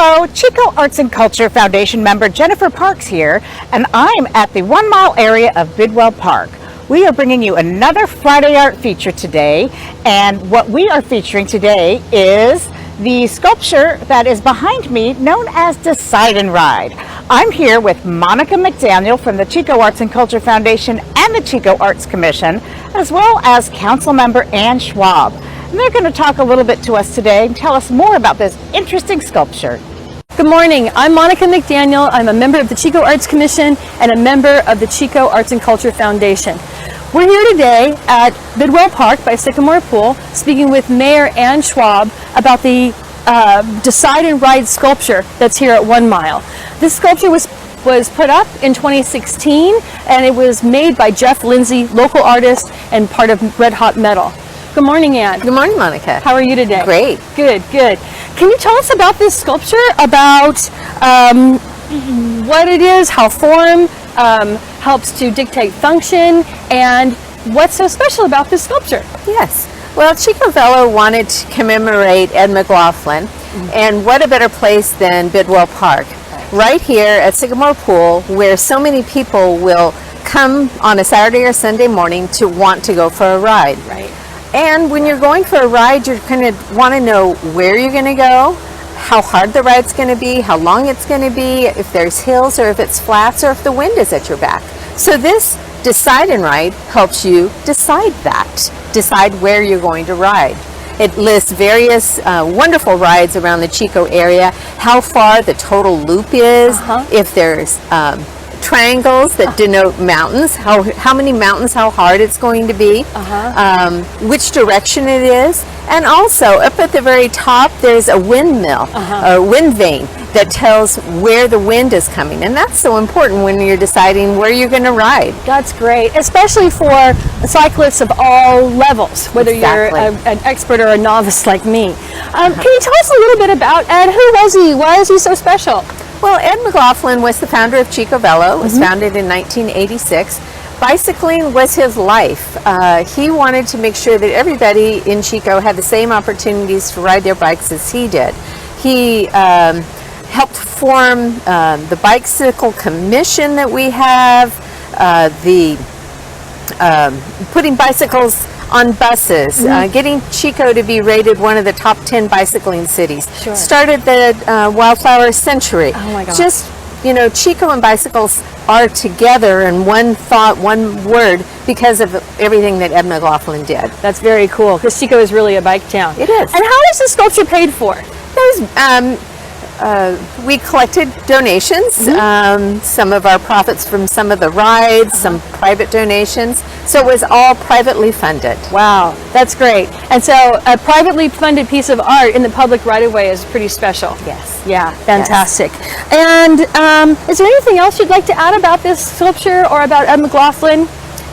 Hello, Chico Arts and Culture Foundation member Jennifer Parks here, and I'm at the 1 mile area of Bidwell Park. We are bringing you another Friday Art feature today, and what we are featuring today is the sculpture that is behind me known as Decide and Ride. I'm here with Monica McDaniel from the Chico Arts and Culture Foundation and the Chico Arts Commission, as well as Council Member Ann Schwab. And they're going to talk a little bit to us today and tell us more about this interesting sculpture. Good morning. I'm Monica McDaniel. I'm a member of the Chico Arts Commission and a member of the Chico Arts and Culture Foundation. We're here today at Bidwell Park by Sycamore Pool speaking with Mayor Ann Schwab about the Decide and Ride sculpture that's here at 1 mile. This sculpture was put up in 2016 and it was made by Jeff Lindsay, local artist and part of Red Hot Metal. Good morning, Ann. Good morning, Monica. How are you today? Great. Good, good. Can you tell us about this sculpture, about what it is, how form helps to dictate function, and what's so special about this sculpture? Yes. Well, Chico Velo wanted to commemorate Ed McLaughlin, and what a better place than Bidwell Park. Right here at Sycamore Pool, where so many people will come on a Saturday or Sunday morning to want to go for a ride. Right. And when you're going for a ride, you're going to want to know where you're going to go, how hard the ride's going to be, how long it's going to be, if there's hills or if it's flats or if the wind is at your back. So this Decide and Ride helps you decide that, decide where you're going to ride. It lists various wonderful rides around the Chico area, how far the total loop is, if there's triangles that denote mountains, how many mountains, how hard it's going to be, which direction it is, and also up at the very top there's a windmill, a wind vane that tells where the wind is coming, and that's so important when you're deciding where you're going to ride. That's great, especially for cyclists of all levels, whether you're an expert or a novice like me. Can you tell us a little bit about Ed? Who was he? Why is he so special? Well, Ed McLaughlin was the founder of Chico Velo. It was founded in 1986. Bicycling was his life. He wanted to make sure that everybody in Chico had the same opportunities to ride their bikes as he did. He helped form the Bicycle Commission that we have, putting bicycles on buses, getting Chico to be rated one of the top 10 bicycling cities. Sure. Started the Wildflower Century. Oh my God. Just, you know, Chico and bicycles are together in one thought, one word, because of everything that Ed McLaughlin did. That's very cool, because Chico is really a bike town. It is. And how is the sculpture paid for? We collected donations, some of our profits from some of the rides, some private donations, so it was all privately funded. Wow, that's great. And so a privately funded piece of art in the public right-of-way is pretty special. Yes. Yeah, fantastic. Yes. And is there anything else you'd like to add about this sculpture or about Ed McLaughlin?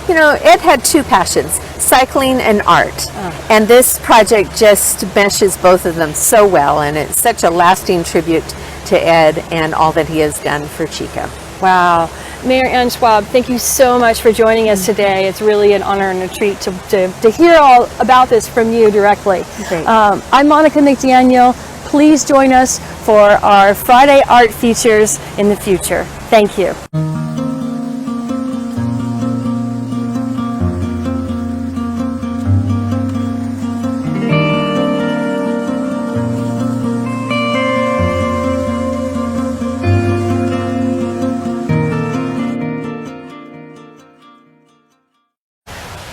You know, Ed had two passions, cycling and art. And this project just meshes both of them so well, and it's such a lasting tribute to Ed and all that he has done for Chico. Wow. Mayor Ann Schwab, thank you so much for joining us today. It's really an honor and a treat to hear all about this from you directly. Great. I'm Monica McDaniel. Please join us for our Friday art features in the future. Thank you.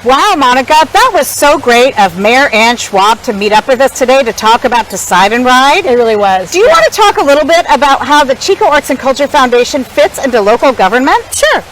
Wow, Monica, that was so great of Mayor Ann Schwab to meet up with us today to talk about Decide and Ride. It really was. Do you want to talk a little bit about how the Chico Arts and Culture Foundation fits into local government?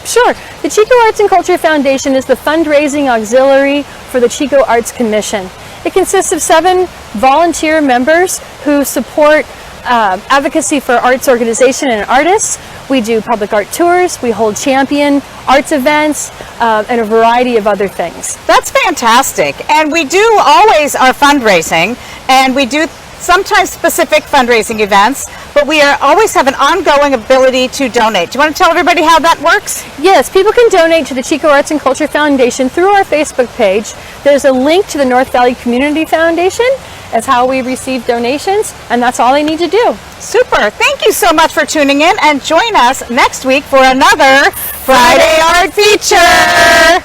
Sure. The Chico Arts and Culture Foundation is the fundraising auxiliary for the Chico Arts Commission. It consists of 7 volunteer members who support advocacy for arts organization and artists. We do public art tours, we hold champion arts events, and a variety of other things. That's fantastic. And we do always our fundraising, and we do sometimes specific fundraising events, but we always have an ongoing ability to donate. Do you want to tell everybody how that works? Yes, people can donate to the Chico Arts and Culture Foundation through our Facebook page. There's a link to the North Valley Community Foundation, is how we receive donations, and that's all they need to do. Super. Thank you so much for tuning in, and join us next week for another Friday Art Feature.